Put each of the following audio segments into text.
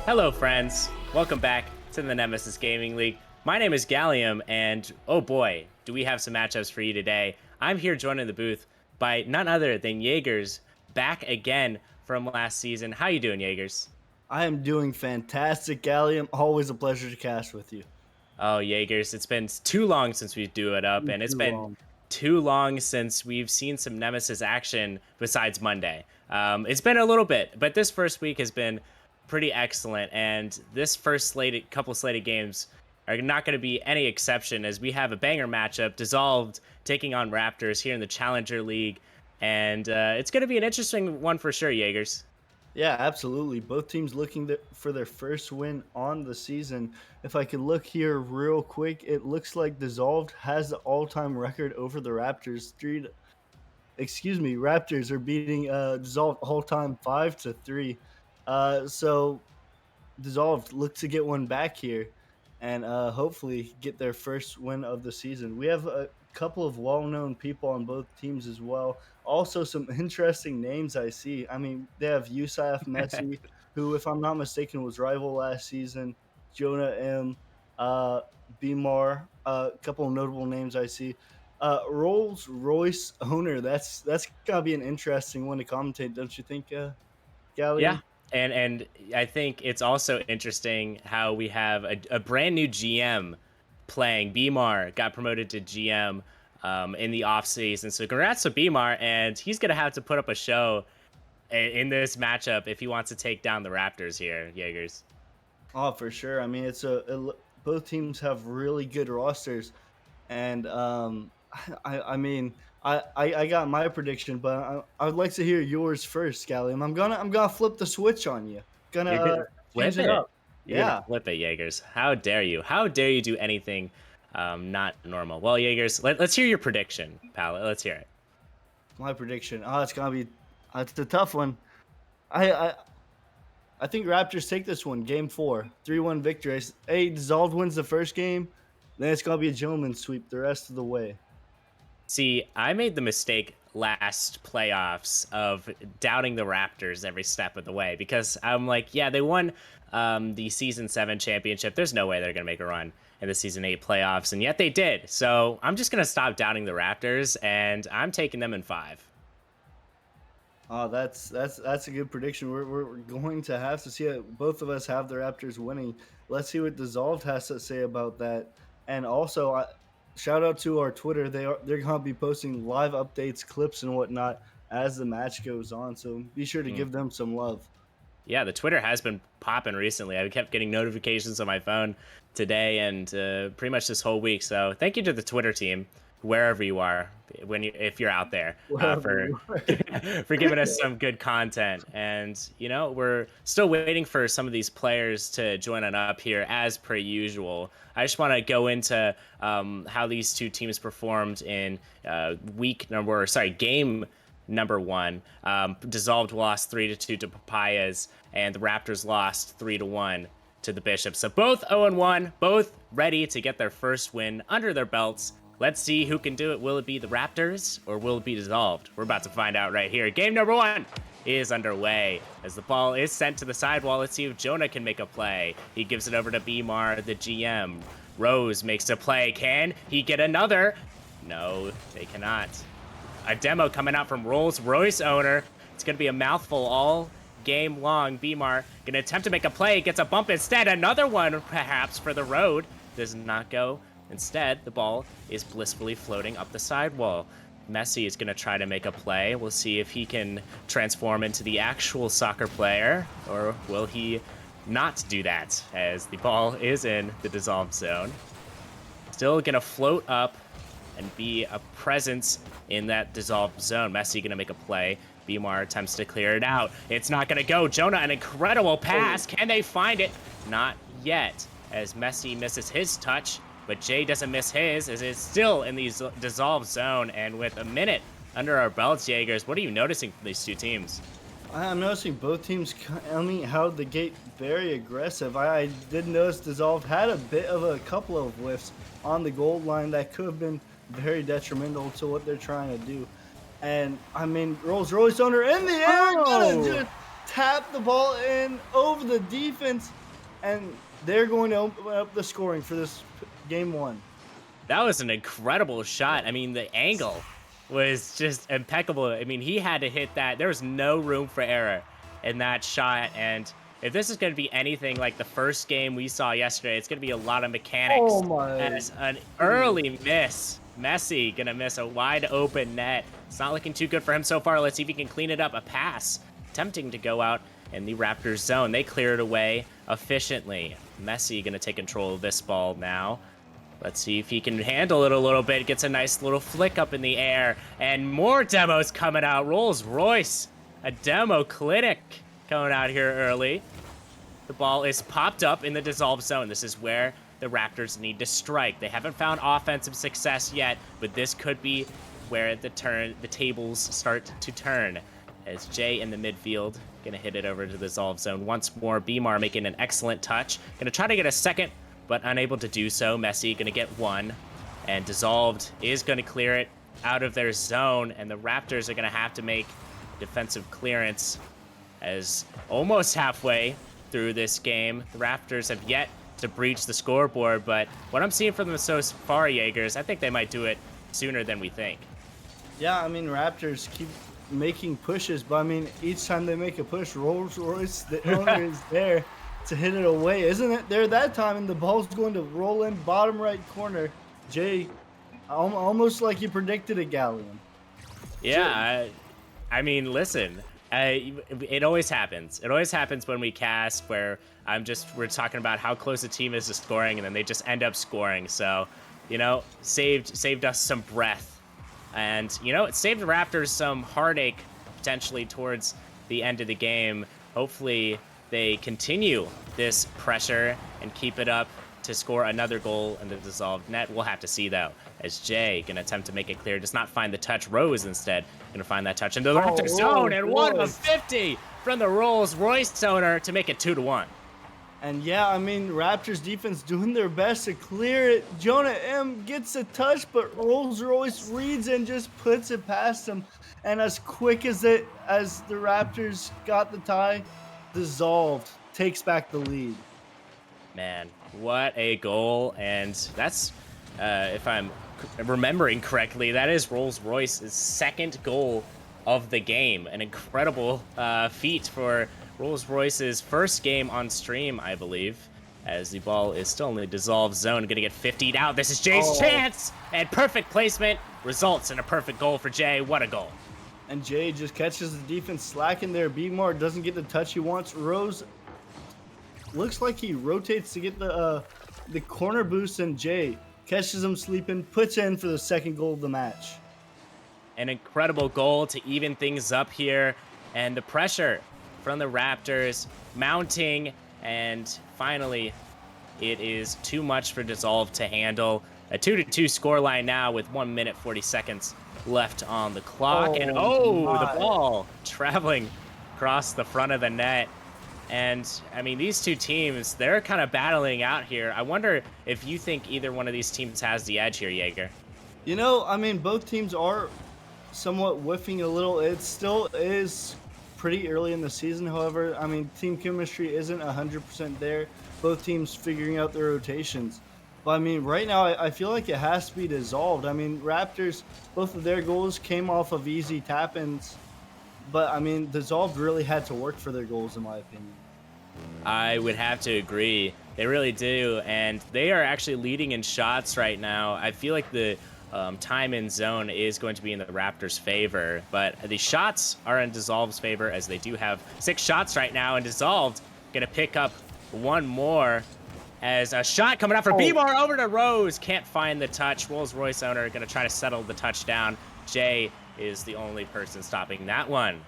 Hello, friends. Welcome back to the Nemesis Gaming League. My name is Gallium, and oh boy, do we have some matchups for you today. I'm here joined in the booth by none other than Jaegers, back again from last season. How you doing, Jaegers? I am doing fantastic, Gallium. Always a pleasure to cast with you. Oh, Jaegers, it's been too long since we do it up, Too and it's been long. too long since we've seen some Nemesis action besides Monday. It's been a little bit, but this first week has been pretty excellent, and this first couple slated games are not going to be any exception as we have a banger matchup, Dissolved taking on Raptors here in the Challenger League, and it's going to be an interesting one for sure, Jaegers. Yeah, absolutely. Both teams looking for their first win on the season. If I could look here real quick, it looks like Dissolved has the all-time record over the Raptors. Raptors are beating Dissolved all-time 5-3. So Dissolved look to get one back here and hopefully get their first win of the season. We have a couple of well-known people on both teams as well. Also, some interesting names I see. I mean, they have Yusuf Messi, who, if I'm not mistaken, was rival last season. Jonah M, uh, Bmar, a couple of notable names I see. Rolls Royce owner. That's gotta be an interesting one to commentate, don't you think, Yeah. Gallium? And I think it's also interesting how we have a brand new GM playing. Bmar got promoted to GM in the offseason. So congrats to Bmar, and he's gonna have to put up a show in this matchup if he wants to take down the Raptors here, Jaegers. Oh, for sure. I mean, both teams have really good rosters, and I mean, I got my prediction, but I would like to hear yours first, Gallium. I'm gonna flip the switch on you. Gonna You're gonna change flip it it. up. You're gonna Yeah, flip it, Jaegers. How dare you? How dare you do anything not normal? Well, Jaegers, let's hear your prediction, pal. Let's hear it. my prediction. Oh, it's gonna be it's a tough one. I I. I think Raptors take this one, game 4, 3-1 victory. Hey, Dissolved wins the first game, then it's gonna be a gentleman's sweep the rest of the way. See, I made the mistake last playoffs of doubting the Raptors every step of the way because I'm like, yeah, they won the season 7 championship. There's no way they're going to make a run in the season 8 playoffs, and yet they did. So I'm just going to stop doubting the Raptors, and I'm taking them in 5. Oh, that's a good prediction. We're going to have to see it. Both of us have the Raptors winning. Let's see what Dissolved has to say about that. And also, shout out to our Twitter. They're going to be posting live updates, clips, and whatnot as the match goes on. So be sure to give them some love. Yeah, the Twitter has been popping recently. I kept getting notifications on my phone today and pretty much this whole week. So thank you to the Twitter team, wherever you are, if you're out there, Wherever for you are. for giving us some good content. And we're still waiting for some of these players to join on up here as per usual. I just want to go into how these two teams performed in game number 1. Dissolved lost 3-2 to Papayas, and the Raptors lost 3-1 to the Bishops. So both 0-1, both ready to get their first win under their belts. Let's see who can do it. Will it be the Raptors or will it be Dissolved? We're about to find out right here. Game number 1 is underway as the ball is sent to the sidewall. Let's see if Jonah can make a play. He gives it over to Bmar, the GM. Rose makes a play. Can he get another? No, they cannot. A demo coming out from Rolls Royce owner. It's going to be a mouthful all game long. Bmar going to attempt to make a play. Gets a bump instead. Another one perhaps for the road. Does not go. Instead, the ball is blissfully floating up the sidewall. Messi is going to try to make a play. We'll see if he can transform into the actual soccer player, or will he not do that as the ball is in the dissolved zone. Still going to float up and be a presence in that dissolved zone. Messi gonna make a play. Bmar attempts to clear it out. It's not gonna go. Jonah, an incredible pass. Can they find it? Not yet, as Messi misses his touch, but Jay doesn't miss his, as it's still in the dissolved zone. And with a minute under our belts, Jaegers, what are you noticing from these two teams? I'm noticing both teams coming out the gate very aggressive. I did notice Dissolved had a bit of a couple of whiffs on the goal line that could have been very detrimental to what they're trying to do. And I mean, Rolls Royce owner in the air, gonna Oh! just tap the ball in over the defense, and they're going to open up the scoring for this game one. That was an incredible shot. I mean, the angle was just impeccable. I mean, he had to hit that. There was no room for error in that shot. And if this is going to be anything like the first game we saw yesterday, it's going to be a lot of mechanics. Oh my As an goodness. early miss, Messi going to miss a wide open net. It's not looking too good for him so far. Let's see if he can clean it up. A pass attempting to go out in the Raptors zone. They clear it away efficiently. Messi going to take control of this ball now. Let's see if he can handle it a little bit. Gets a nice little flick up in the air. And more demos coming out. Rolls-Royce. A demo clinic coming out here early. The ball is popped up in the dissolve zone. This is where the Raptors need to strike. They haven't found offensive success yet, but this could be where the tables start to turn. As Jay in the midfield, gonna hit it over to the dissolve zone once more. Beamar making an excellent touch. Gonna try to get a second, but unable to do so. Messi gonna get one, and Dissolved is gonna clear it out of their zone, and the Raptors are gonna have to make defensive clearance as almost halfway through this game. The Raptors have yet to breach the scoreboard, but what I'm seeing from them so far, Jaegers, I think they might do it sooner than we think. Yeah, I mean, Raptors keep making pushes, but I mean, each time they make a push, Rolls-Royce, the owner, is there to hit it away. Isn't it there that time, and the ball's going to roll in bottom right corner. Jay, almost like you predicted a galleon. Yeah, I mean, listen, it always happens. It always happens when we cast where we're talking about how close a team is to scoring, and then they just end up scoring. So, you know, saved us some breath. And, you know, it saved the Raptors some heartache potentially towards the end of the game. Hopefully they continue this pressure and keep it up to score another goal in the dissolved net. We'll have to see, though, as Jay gonna attempt to make it clear, does not find the touch. Rose instead gonna find that touch into the Raptor zone, and 1 of 50 from the Rolls-Royce owner to make it 2-1. And yeah, I mean, Raptors defense doing their best to clear it. Jonah M gets a touch, but Rolls-Royce reads and just puts it past him. And as quick as the Raptors got the tie, Dissolved takes back the lead. Man, what a goal. And that's, if I'm remembering correctly, that is Rolls-Royce's second goal of the game. An incredible feat for Rolls-Royce's first game on stream, I believe, as the ball is still in the dissolved zone. Gonna get 50'd out. This is Jay's chance, and perfect placement results in a perfect goal for Jay. What a goal. And Jay just catches the defense slacking there. Beamar doesn't get the touch he wants. Rose looks like he rotates to get the corner boost, and Jay catches him sleeping, puts in for the second goal of the match. An incredible goal to even things up here, and the pressure from the Raptors mounting, and finally it is too much for Dissolve to handle. A 2-2 scoreline now with 1 minute 40 seconds left on the clock. And the ball traveling across the front of the net. And I mean, these two teams, they're kind of battling out here. I wonder if you think either one of these teams has the edge here, Jaeger. You know, I mean, both teams are somewhat whiffing a little. It still is pretty early in the season. However, I mean, team chemistry isn't 100% there. Both teams figuring out their rotations. But I mean, right now, I feel like it has to be Dissolved. I mean, Raptors, both of their goals came off of easy tap-ins. But I mean, Dissolved really had to work for their goals, in my opinion. I would have to agree. They really do. And they are actually leading in shots right now. I feel like the time in zone is going to be in the Raptors' favor, but the shots are in Dissolved's favor, as they do have 6 shots right now, and Dissolved gonna pick up one more as a shot coming out for Beamar over to Rose. Can't find the touch. Rolls-Royce owner gonna try to settle the touchdown. Jay is the only person stopping that one.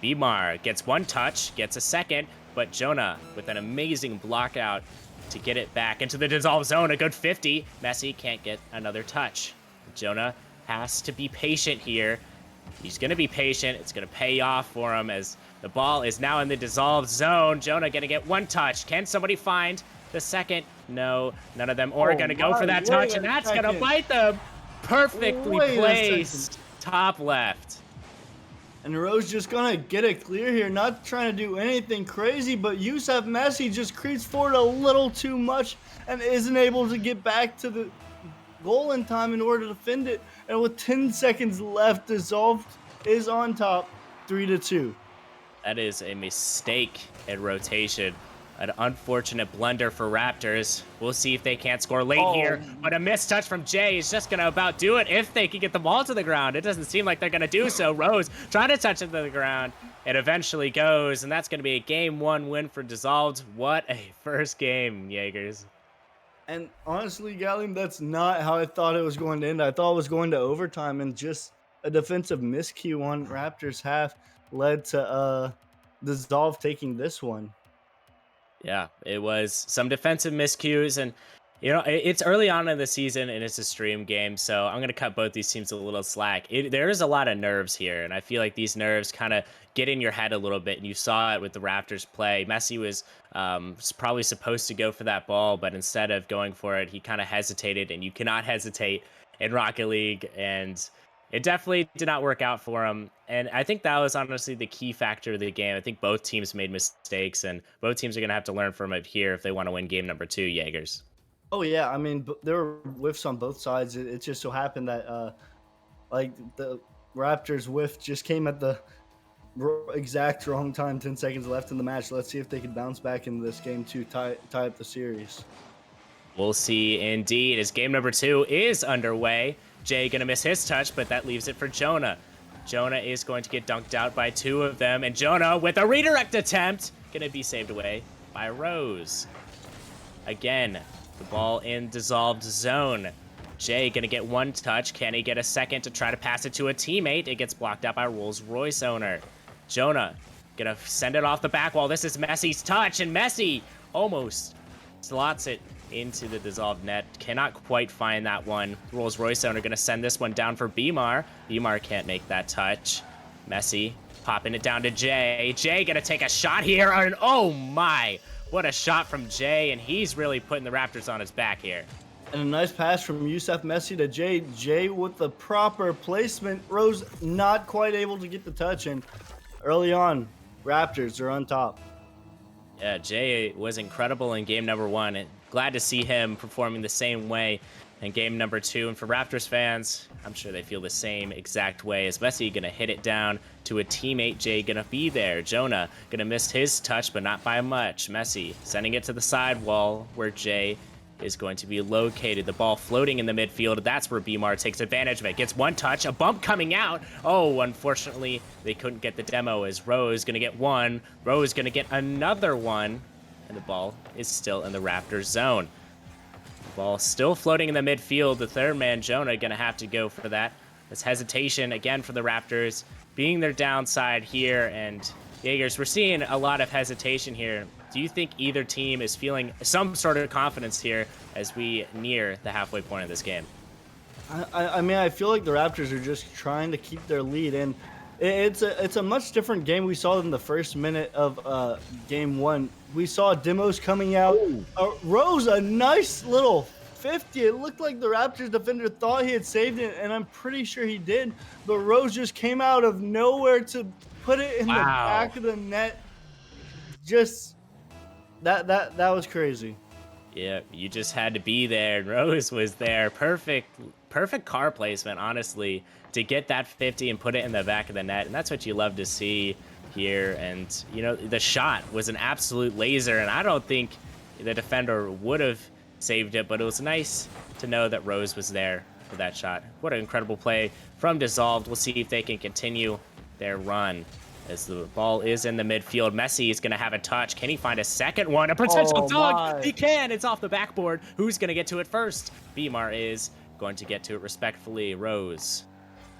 Beamar gets one touch, gets a second, but Jonah with an amazing block out to get it back into the dissolve zone. A good 50. Messi can't get another touch. Jonah has to be patient here. He's going to be patient. It's going to pay off for him as the ball is now in the dissolved zone. Jonah going to get one touch. Can somebody find the second? No, none of them are going to go for that touch, and that's going to bite them. Perfectly placed top left. And Rose just gonna get it clear here, not trying to do anything crazy, but Yusuf Messi just creeps forward a little too much and isn't able to get back to the goal in time in order to defend it. And with 10 seconds left, Dissolved is on top 3-2. That is a mistake in rotation. An unfortunate blunder for Raptors. We'll see if they can't score late here. Oh, But a missed touch from Jay is just going to about do it if they can get the ball to the ground. It doesn't seem like they're going to do so. Rose trying to touch it to the ground. It eventually goes, and that's going to be a game 1 win for Dissolved. What a first game, Jaegers. and honestly, Gallium, that's not how I thought it was going to end. I thought it was going to overtime, and just a defensive miscue on Raptors half led to Dissolve taking this one. Yeah, it was some defensive miscues, and it's early on in the season and it's a stream game, so I'm gonna cut both these teams a little slack. There is a lot of nerves here, and I feel like these nerves kind of get in your head a little bit, and you saw it with the Raptors play. Messi was probably supposed to go for that ball, but instead of going for it, he kind of hesitated, and you cannot hesitate in Rocket League, and it definitely did not work out for him. And I think that was honestly the key factor of the game. I think both teams made mistakes, and both teams are going to have to learn from it here if they want to win game number 2, Jaegers. Oh yeah, I mean, there were whiffs on both sides. It just so happened that like the Raptors whiff just came at the exact wrong time. 10 seconds left in the match. Let's see if they can bounce back in this game to tie up the series. We'll see indeed as game number 2 is underway. Jay going to miss his touch, but that leaves it for Jonah. Jonah is going to get dunked out by 2 of them, and Jonah with a redirect attempt going to be saved away by Rose. Again, the ball in dissolved zone. Jay gonna get 1 touch. Can he get a second to try to pass it to a teammate? It gets blocked out by Rolls Royce owner. Jonah gonna send it off the back wall. This is Messi's touch, and Messi almost slots it into the dissolved net. Cannot quite find that one. Rolls Royce owner gonna send this one down for Bmar. Bmar can't make that touch. Messi popping it down to Jay. Jay gonna take a shot here, and oh my! What a shot from Jay, and he's really putting the Raptors on his back here. And a nice pass from Yusuf Messi to Jay. Jay with the proper placement. Rose not quite able to get the touch, and early on, Raptors are on top. Yeah, Jay was incredible in game number 1, and glad to see him performing the same way in game number 2. And for Raptors fans, I'm sure they feel the same exact way as Messi gonna hit it down to a teammate. Jay gonna be there. Jonah gonna miss his touch, but not by much. Messi sending it to the side wall where Jay is going to be located. The ball floating in the midfield. That's where Bmar takes advantage of it. Gets 1 touch, a bump coming out. Oh, unfortunately, they couldn't get the demo as Rose gonna get 1. Rose gonna get another 1, and the ball is still in the Raptors zone. Ball still floating in the midfield. The third man, Jonah, gonna have to go for that. This hesitation again for the Raptors, being their downside here. And Jaegers, we're seeing a lot of hesitation here. Do you think either team is feeling some sort of confidence here as we near the halfway point of this game? I mean, I feel like the Raptors are just trying to keep their lead, and it's a much different game we saw in the first minute of game 1. We saw demos coming out. Rose, a nice little 50. It looked like the Raptors defender thought he had saved it, and I'm pretty sure he did. But Rose just came out of nowhere to put it in the back of the net. Just that was crazy. Yeah, you just had to be there. Rose was there. Perfect car placement, honestly, to get that 50 and put it in the back of the net. And that's what you love to see here. And, the shot was an absolute laser. And I don't think the defender would have saved it, but it was nice to know that Rose was there for that shot. What an incredible play from Dissolved. We'll see if they can continue their run. As the ball is in the midfield, Messi is going to have a touch. Can he find a second one? A potential dunk! He can! It's off the backboard. Who's going to get to it first? Bmar is going to get to it respectfully. Rose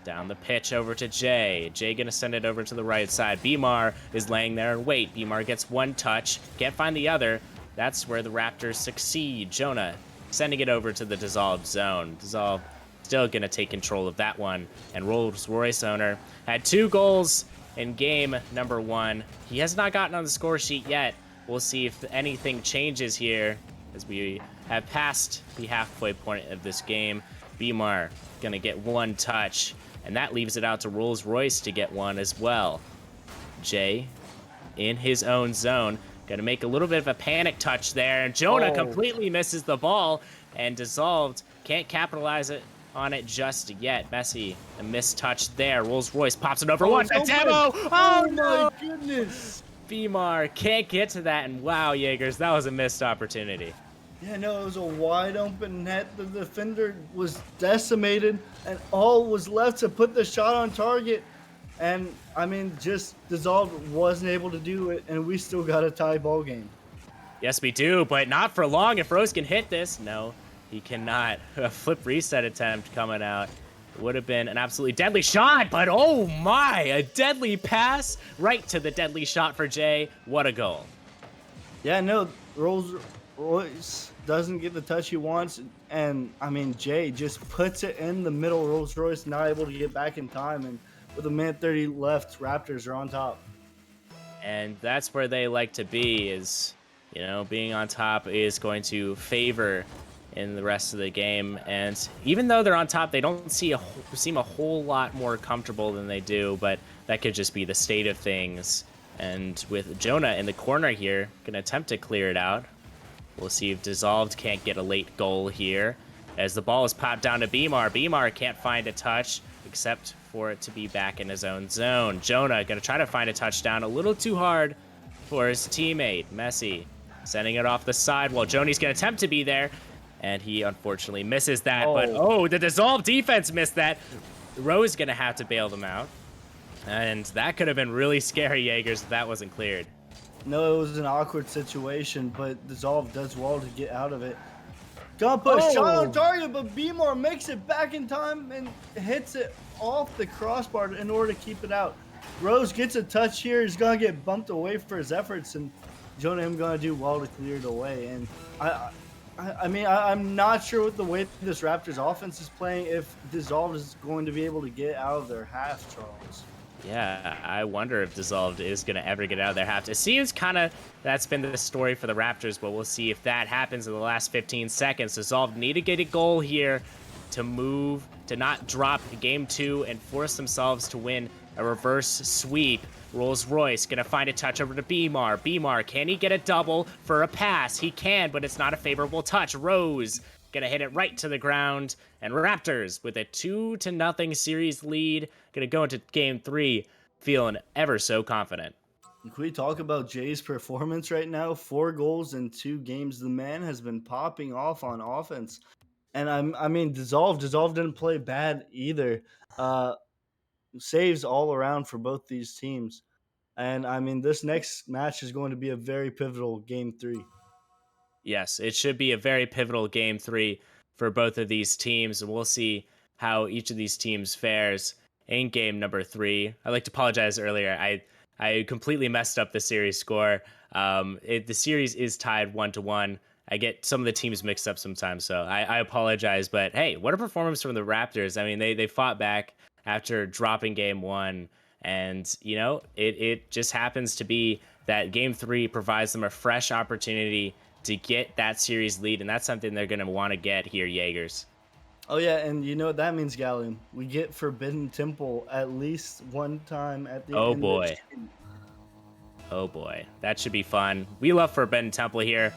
down the pitch over to Jay. Jay going to send it over to the right side. Bmar is laying there and wait. Bmar gets 1 touch. Can't find the other. That's where the Raptors succeed. Jonah sending it over to the dissolved zone. Dissolved still going to take control of that one. And Rolls Royce owner had 2 goals in game number 1. He has not gotten on the score sheet yet. We'll see if anything changes here as we have passed the halfway point of this game. Bmar gonna get 1 touch. and that leaves it out to Rolls Royce to get one as well. Jay in his own zone. Gonna make a little bit of a panic touch there, and Jonah completely misses the ball, and Dissolved can't capitalize on it just yet. Messi, a missed touch there. Rolls Royce pops it over one. So Demo! oh my goodness! Beamar can't get to that, and wow, Jaegers, that was a missed opportunity. Yeah, no, it was a wide open net. The defender was decimated, and all was left to put the shot on target. And I mean, just Dissolved wasn't able to do it, and we still got a tie ball game. Yes, we do, but not for long. If Rose can hit this, no, he cannot. A flip reset attempt coming out. Would have been an absolutely deadly shot, but oh my, a deadly pass right to the deadly shot for Jay. What a goal. Yeah, no, Rolls Royce doesn't get the touch he wants, and I mean, Jay just puts it in the middle. Rolls Royce not able to get back in time, and with a minute 30 left, Raptors are on top. And that's where they like to be, is, you know, being on top is going to favor in the rest of the game. And even though they're on top, they don't seem a whole lot more comfortable than they do, but that could just be the state of things. And with Jonah in the corner here, gonna attempt to clear it out. We'll see if Dissolved can't get a late goal here. As the ball is popped down to Beamar. Beamar can't find a touch, except for it to be back in his own zone. Jonah gonna try to find a touchdown, a little too hard for his teammate, Messi. Sending it off the side while Joni's gonna attempt to be there, and he unfortunately misses that. But oh, the Dissolved defense missed that. Rose gonna have to bail them out. And that could have been really scary, Jaegers, if that wasn't cleared. No, it was an awkward situation, but Dissolve does well to get out of it. Gonna put a shot on target, but Beamar makes it back in time and hits it off the crossbar in order to keep it out. Rose gets a touch here. He's gonna get bumped away for his efforts, and Jonah him gonna do well to clear it away. And I mean, I'm not sure with the way this Raptors offense is playing if Dissolved is going to be able to get out of their half, Charles. Yeah, I wonder if Dissolved is going to ever get out of their half. It seems kind of that's been the story for the Raptors, but we'll see if that happens in the last 15 seconds. Dissolved need to get a goal here to move, to not drop game 2 and force themselves to win a reverse sweep. Rolls Royce going to find a touch over to Beamar. Beamar, can he get a double for a pass? He can, but it's not a favorable touch. Rose gonna hit it right to the ground, and Raptors with a 2-0 series lead, gonna go into game 3 feeling ever so confident. Can we talk about Jay's performance right now? 4 goals in 2 games. The man has been popping off on offense, and I mean, Dissolved didn't play bad either. Saves all around for both these teams, and I mean, this next match is going to be a very pivotal game 3. Yes, it should be a very pivotal game 3 for both of these teams, and we'll see how each of these teams fares in game number 3. I'd like to apologize earlier. I completely messed up the series score. The series is tied 1-1. I get some of the teams mixed up sometimes, so I apologize. But hey, what a performance from the Raptors. I mean, they fought back after dropping game 1, and you know, it just happens to be that game 3 provides them a fresh opportunity to get that series lead, and that's something they're going to want to get here, Jaegers. Oh yeah, and you know what that means, Gallium? We get Forbidden Temple at least one time at the end. Oh boy, that should be fun. We love Forbidden Temple here,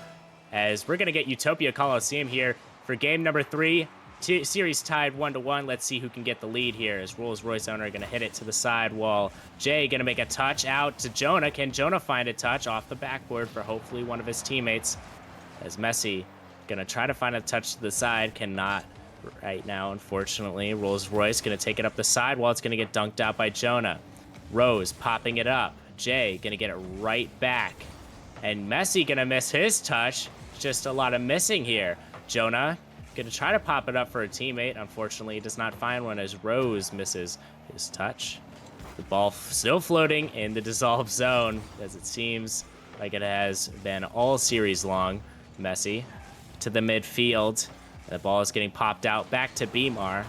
as we're going to get Utopia Coliseum here for game number 3. Series tied 1-1. Let's see who can get the lead here, as Rolls Royce owner going to hit it to the side wall. Jay going to make a touch out to Jonah. Can Jonah find a touch off the backboard for hopefully one of his teammates? As Messi going to try to find a touch to the side. Cannot right now, unfortunately. Rolls Royce going to take it up the side while it's going to get dunked out by Jonah. Rose popping it up. Jay going to get it right back. And Messi going to miss his touch. Just a lot of missing here. Jonah going to try to pop it up for a teammate. Unfortunately, does not find one as Rose misses his touch. The ball still floating in the dissolved zone, as it seems like it has been all series long. Messi to the midfield. The ball is getting popped out back to Beamar.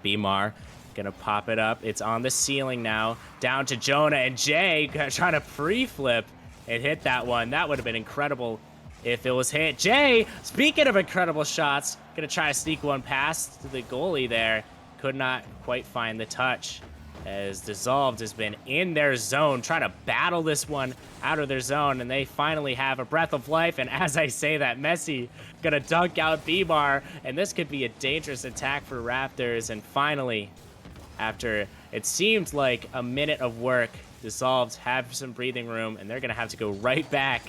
Beamar gonna pop it up. It's on the ceiling now. Down to Jonah, and Jay trying to pre-flip and hit that one. That would have been incredible if it was hit. Jay, speaking of incredible shots, gonna try to sneak one past the goalie there. could not quite find the touch, as Dissolved has been in their zone, trying to battle this one out of their zone, and they finally have a breath of life. And as I say that, Messi gonna dunk out B-Bar, and this could be a dangerous attack for Raptors. And finally, after it seemed like a minute of work, Dissolved have some breathing room, and they're gonna have to go right back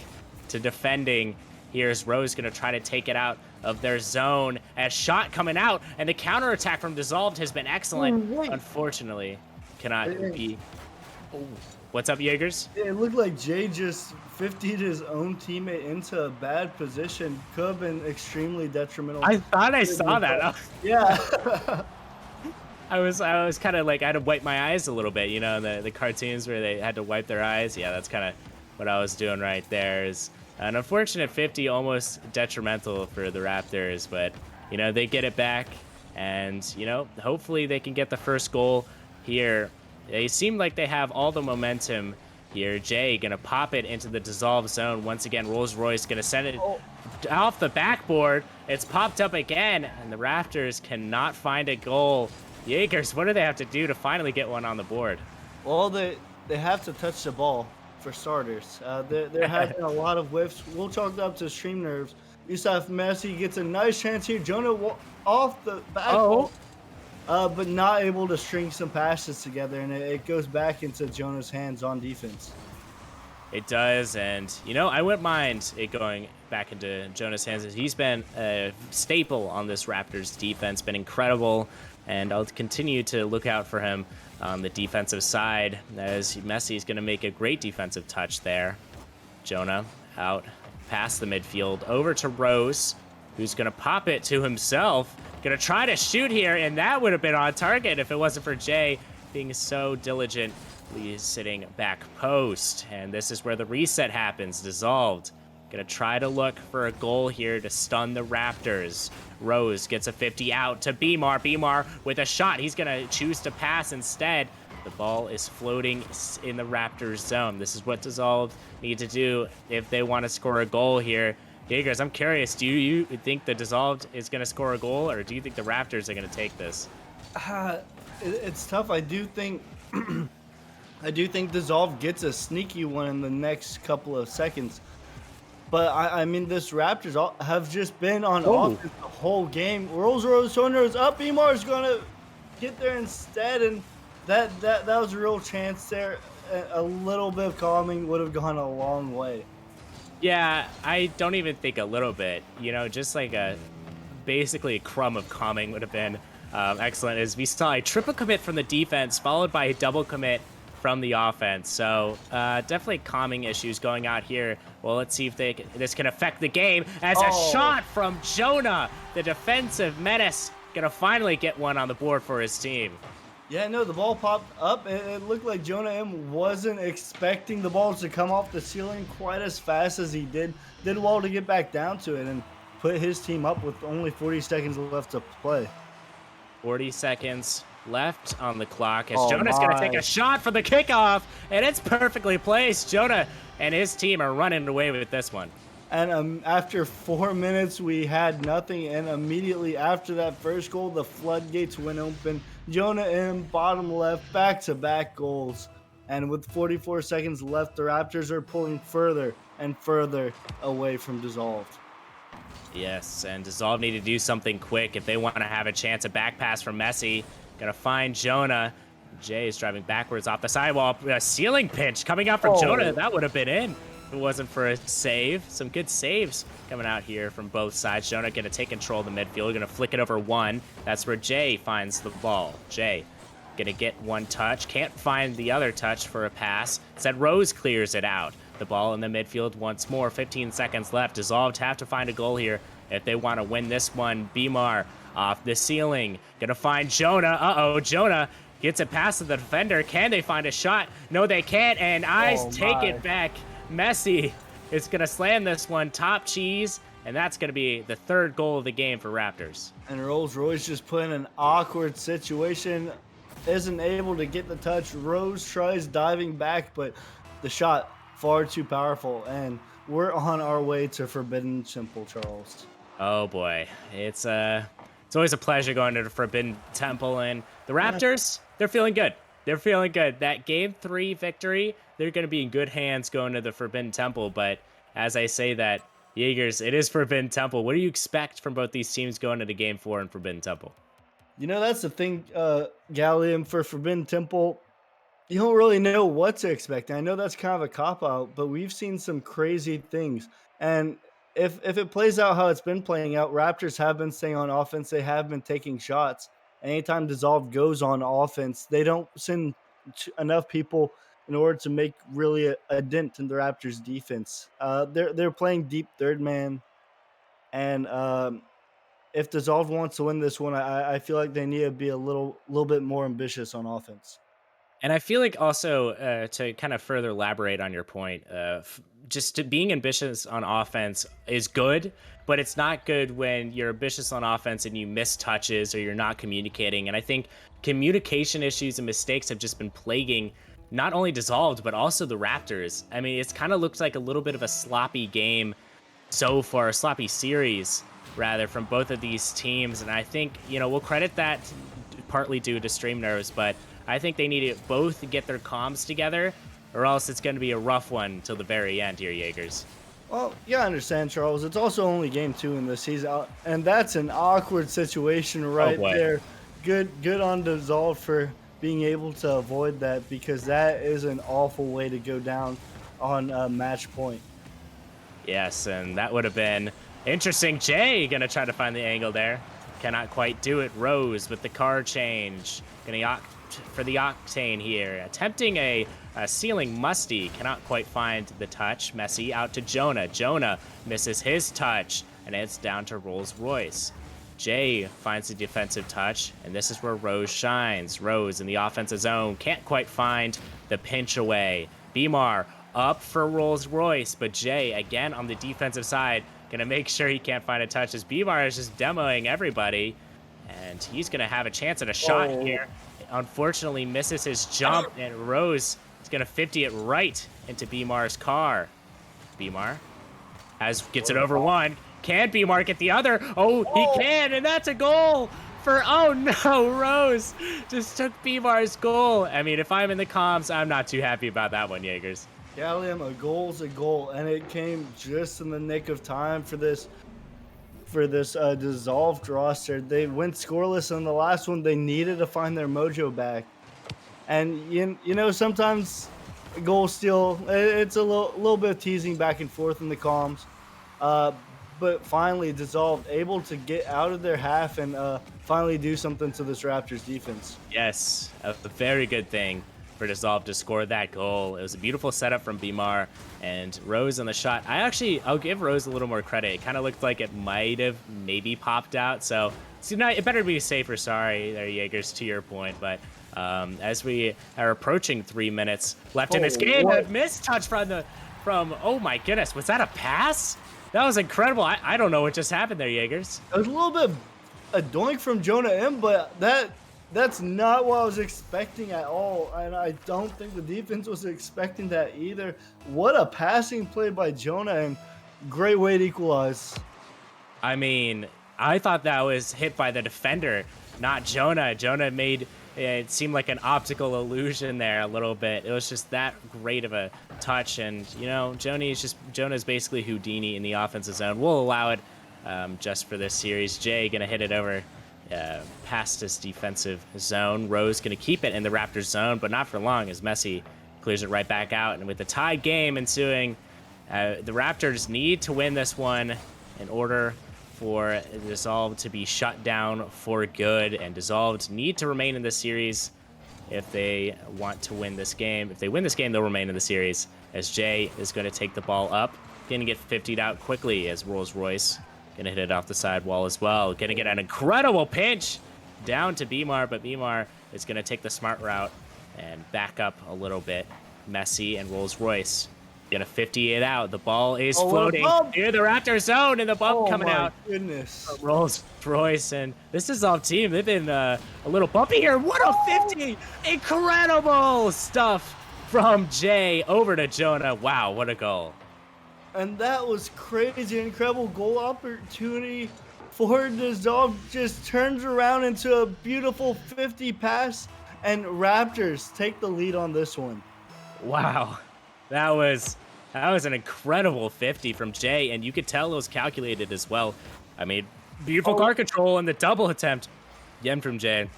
to defending. Here's Rose gonna try to take it out of their zone. A shot coming out, and the counterattack from Dissolved has been excellent. Unfortunately, cannot be. Oh, what's up, Jaegers? It looked like Jay just 50'd his own teammate into a bad position. Could have been extremely detrimental. I thought I saw that. Yeah. I was kind of like, I had to wipe my eyes a little bit, you know, the cartoons where they had to wipe their eyes. Yeah, that's kind of what I was doing right there. Is an unfortunate 50, almost detrimental for the Raptors, but, you know, they get it back, and, you know, hopefully they can get the first goal here. They seem like they have all the momentum here. Jay gonna pop it into the Dissolve zone. Once again, Rolls Royce gonna send it off the backboard. It's popped up again, and the Raptors cannot find a goal. Jaegers, what do they have to do to finally get one on the board? Well, they have to touch the ball, for starters. There have been a lot of whiffs. We'll chalk it up to stream nerves. Yusuf Messi gets a nice chance here. Jonah off the back, but not able to string some passes together, and it goes back into Jonah's hands on defense. It does, and, you know, I wouldn't mind it going back into Jonah's hands. He's been a staple on this Raptors defense, been incredible, and I'll continue to look out for him on the defensive side, as Messi's going to make a great defensive touch there. Jonah out past the midfield over to Rose, who's going to pop it to himself. Going to try to shoot here, and that would have been on target if it wasn't for Jay being so diligent. He's sitting back post, and this is where the reset happens. Dissolved. Gonna try to look for a goal here to stun the Raptors. Rose gets a 50 out to Bmar. Bmar with a shot. He's gonna choose to pass instead. The ball is floating in the Raptors zone. This is what Dissolved need to do if they want to score a goal here. Jaegers, I'm curious, do you think the Dissolved is gonna score a goal, or do you think the Raptors are gonna take this? It's tough. I do think Dissolve gets a sneaky one in the next couple of seconds. But I mean, this Raptors have just been on offense the whole game. Rolls is up. Emar's gonna get there instead, and that was a real chance there. A little bit of calming would have gone a long way. Yeah, I don't even think a little bit. You know, just like basically a crumb of calming would have been excellent. As we saw a triple commit from the defense, followed by a double commit from the offense. So definitely calming issues going out here. Well, let's see if this can affect the game. As a shot from Jonah, the defensive menace, gonna finally get one on the board for his team. Yeah, no, the ball popped up. It looked like Jonah M wasn't expecting the ball to come off the ceiling quite as fast as he did. Did well to get back down to it and put his team up with only 40 seconds left to play. 40 seconds left on the clock as Jonah's going to take a shot for the kickoff, and it's perfectly placed. Jonah and his team are running away with this one. And after 4 minutes, we had nothing, and immediately after that first goal, the floodgates went open. Jonah M, bottom left, back-to-back goals. And with 44 seconds left, the Raptors are pulling further and further away from Dissolved. Yes, and Dissolve need to do something quick if they want to have a chance. A back pass from Messi. Gonna find Jonah. Jay is driving backwards off the sidewall. A ceiling pinch coming out from Jonah. That would have been in if it wasn't for a save. Some good saves coming out here from both sides. Jonah gonna take control of the midfield. Gonna flick it over one. That's where Jay finds the ball. Jay gonna get one touch. Can't find the other touch for a pass. Instead, Rose clears it out. The ball in the midfield once more. 15 seconds left. Dissolved have to find a goal here if they want to win this one. Bmar off the ceiling. Gonna find Jonah. Uh-oh, Jonah gets it past the defender. Can they find a shot? No, they can't, and Eyes take it back. Messi is gonna slam this one. Top cheese, and that's gonna be the third goal of the game for Raptors. And Rolls Royce just put in an awkward situation. Isn't able to get the touch. Rose tries diving back, but the shot far too powerful, and we're on our way to Forbidden Simple, Charles. Oh boy, it's a It's always a pleasure going to the Forbidden Temple, and the Raptors, they're feeling good. They're feeling good. That game 3 victory, they're going to be in good hands going to the Forbidden Temple. But as I say that, Jaegers, it is Forbidden Temple. What do you expect from both these teams going into game 4 in Forbidden Temple? That's the thing, Gallium, for Forbidden Temple. You don't really know what to expect. I know that's kind of a cop out, but we've seen some crazy things. And if it plays out how it's been playing out, Raptors have been staying on offense. They have been taking shots. Anytime Dissolve goes on offense, they don't send enough people in order to make really a dent in the Raptors defense. They're playing deep third man, and if Dissolve wants to win this one, I feel like they need to be a little bit more ambitious on offense. And I feel like also to kind of further elaborate on your point, being ambitious on offense is good, but it's not good when you're ambitious on offense and you miss touches or you're not communicating. And I think communication issues and mistakes have just been plaguing not only Dissolved, but also the Raptors. I mean, it's kind of looks like a little bit of a sloppy game so far, a sloppy series rather from both of these teams. And I think, we'll credit that partly due to stream nerves, but I think they need to both get their comms together, or else it's going to be a rough one till the very end here, Jaegers. Well, yeah, I understand, Charles. It's also only game 2 in the season, and that's an awkward situation Oh right boy. there. Good on Dissolve for being able to avoid that, because that is an awful way to go down on a match point. Yes, and that would have been interesting. Jay gonna try to find the angle there. Cannot quite do it. Rose with the card change. Gonna opt for the Octane here. Attempting a ceiling Musty. Cannot quite find the touch. Messi out to Jonah. Jonah misses his touch, and it's down to Rolls Royce. Jay finds the defensive touch, and this is where Rose shines. Rose in the offensive zone. Can't quite find the pinch away. Beamar up for Rolls Royce, but Jay again on the defensive side, gonna make sure he can't find a touch as Beamar is just demoing everybody, and he's gonna have a chance at a shot here. Unfortunately, misses his jump, and Rose is gonna 50 it right into Beamar's car. Beamar gets it over one. Can Beamar get the other? Oh, he can, and that's a goal for, oh no, Rose just took Beamar's goal. I mean, if I'm in the comms, I'm not too happy about that one, Jaegers. Gallium, a goal's a goal, and it came just in the nick of time for this dissolved roster. They went scoreless in the last one. They needed to find their mojo back, and sometimes goal steal, it's a little bit of teasing back and forth in the comms, but finally Dissolved able to get out of their half and finally do something to this Raptors defense. Yes, a very good thing for Dissolve to score that goal. It was a beautiful setup from Beamar, and Rose on the shot. I'll give Rose a little more credit. It kind of looked like it might have maybe popped out, so it better be safe or sorry there, Jaegers, to your point. But as we are approaching 3 minutes left in this game, a missed touch from, oh my goodness, was that a pass? That was incredible. I don't know what just happened there, Jaegers. It was a little bit a doink from Jonah M, but that's not what I was expecting at all, and I don't think the defense was expecting that either. What a passing play by Jonah, and great way to equalize. I mean, I thought that was hit by the defender, not Jonah. Jonah made it seem like an optical illusion there a little bit. It was just that great of a touch, and Jonah's basically Houdini in the offensive zone. We'll allow it just for this series. Jay gonna hit it over past his defensive zone. Rose gonna keep it in the Raptors zone, but not for long as Messi clears it right back out. And with the tied game ensuing, the Raptors need to win this one in order for Dissolved to be shut down for good, and Dissolved need to remain in this series if they want to win this game. If they win this game, they'll remain in the series, as Jay is going to take the ball up, going to get 50'd out quickly as Rolls Royce going to hit it off the side wall as well. Going to get an incredible pinch down to Beamar, but Beamar is going to take the smart route and back up a little bit. Messi and Rolls Royce gonna 50 it out. The ball is floating near the Raptor zone, and the bump coming out. Goodness. Rolls Royce, and this is off team. They've been a little bumpy here. What a 50! Incredible stuff from Jay over to Jonah. Wow, what a goal. And that was crazy. Incredible goal opportunity. Ford Dissolve just turns around into a beautiful 50 pass, and Raptors take the lead on this one. Wow. That was that was an incredible 50 from Jay, and you could tell it was calculated as well. I mean, beautiful Oh, car control in the double attempt. Again from Jay.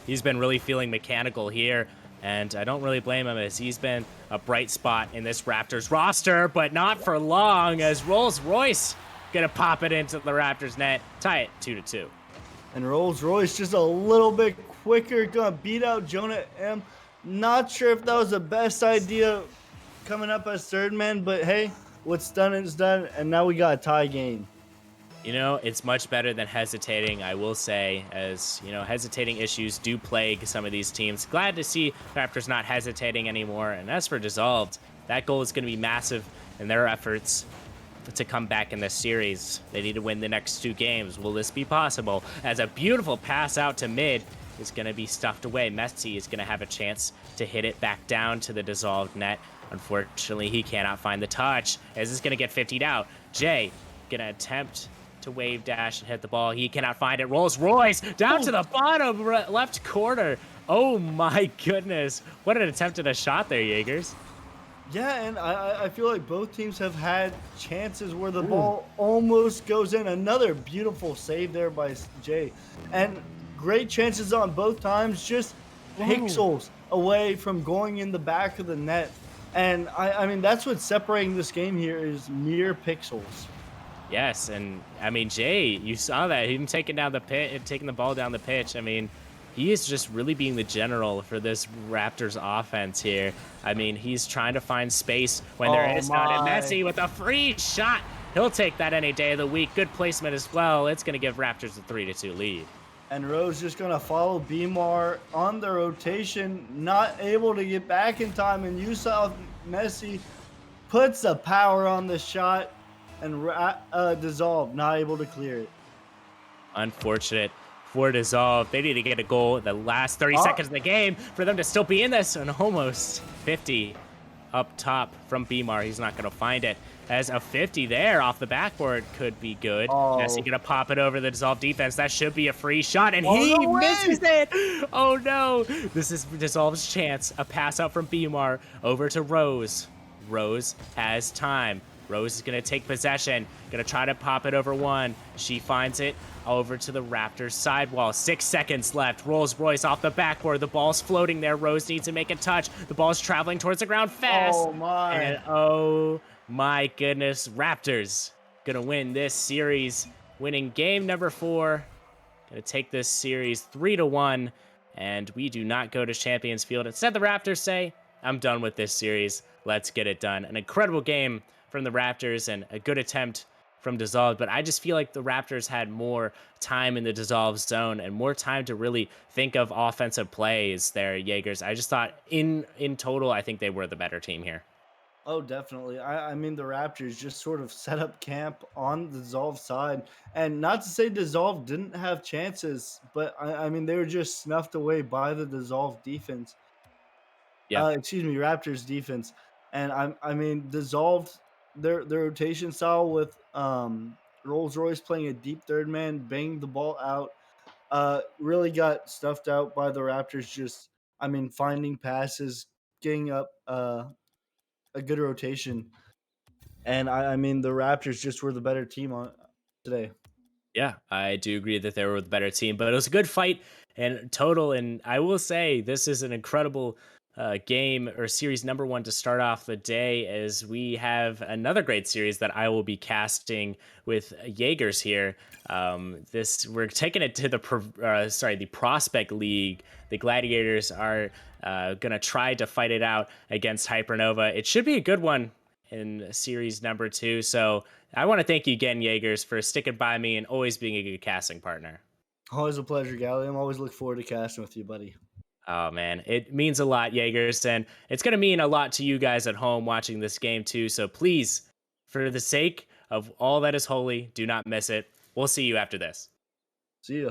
He's been really feeling mechanical here, and I don't really blame him as he's been a bright spot in this Raptors roster, but not for long as Rolls-Royce gonna pop it into the Raptors net, tie it 2-2. and Rolls Royce just a little bit quicker, gonna beat out Jonah M. Not sure if that was the best idea coming up as third man, but hey, what's done is done, and now we got a tie game. You know, it's much better than hesitating, I will say, as, you know, hesitating issues do plague some of these teams. Glad to see Raptors not hesitating anymore. And as for Dissolved, that goal is going to be massive in their efforts to come back in this series. They need to win the next 2 games. Will this be possible? As a beautiful pass out to mid is going to be stuffed away. Messi is going to have a chance to hit it back down to the Dissolved net. Unfortunately, he cannot find the touch, as it's going to get 50'd out. Jay going to attempt to wave dash and hit the ball. He cannot find it. Rolls Royce down to the bottom left corner. Oh my goodness. What an attempt at a shot there, Jaegers. Yeah, and I feel like both teams have had chances where the Ooh. ball almost goes in. Another beautiful save there by Jay. And great chances on both times, just pixels away from going in the back of the net. And I mean, that's what's separating this game here is mere pixels. Yes, and I mean Jay, you saw that him taking down the pit, taking the ball down the pitch. I mean, he is just really being the general for this Raptors offense here. I mean, he's trying to find space when there Oh is none. And my. Messi with a free shot. He'll take that any day of the week. Good placement as well. It's going to give Raptors a 3-2 lead. And Rose just going to follow Bmar on the rotation, not able to get back in time. And you saw Messi puts the power on the shot and Dissolve not able to clear it. Unfortunate for Dissolve. They need to get a goal in the last 30 Oh, seconds of the game for them to still be in this. And almost 50 up top from Bmar. He's not going to find it. As a 50 there off the backboard could be good. Messi oh, going to pop it over the Dissolve defense. That should be a free shot. And oh, he no way! misses it. Oh no. This is Dissolve's chance. A pass out from Bmar over to Rose. Rose has time. Rose is going to take possession, going to try to pop it over one. She finds it over to the Raptors sidewall. 6 seconds left. Rolls Royce off the backboard. The ball's floating there. Rose needs to make a touch. The ball's traveling towards the ground fast. Oh my. And oh my goodness, Raptors going to win this series, winning game number 4. Going to take this series 3-1. And we do not go to Champions Field. Instead, the Raptors say, I'm done with this series. Let's get it done. An incredible game from the Raptors and a good attempt from Dissolve, but I just feel like the Raptors had more time in the Dissolve zone and more time to really think of offensive plays there, Jaegers. I just thought in total, I think they were the better team here. Oh, definitely. I mean, the Raptors just sort of set up camp on the Dissolve side. And not to say Dissolve didn't have chances, but I mean, they were just snuffed away by the Dissolve defense. Yeah. Excuse me, Raptors defense. And I mean, dissolved their rotation style with Rolls Royce playing a deep third man, banged the ball out. Really got stuffed out by the Raptors. Just I mean, finding passes, getting up a good rotation, and I mean, the Raptors just were the better team on today. Yeah, I do agree that they were the better team, but it was a good fight in total. And I will say this is an incredible game or series number 1 to start off the day, as we have another great series that I will be casting with Jaegers here. This we're taking it to the the Prospect League. The Gladiators are gonna try to fight it out against Hypernova. It should be a good one in series number 2. So I want to thank you again, Jaegers, for sticking by me and always being a good casting partner. Always a pleasure, Gally. I'm always look forward to casting with you, buddy. Oh man, it means a lot, Jaegers, and it's going to mean a lot to you guys at home watching this game too. So please, for the sake of all that is holy, do not miss it. We'll see you after this. See ya.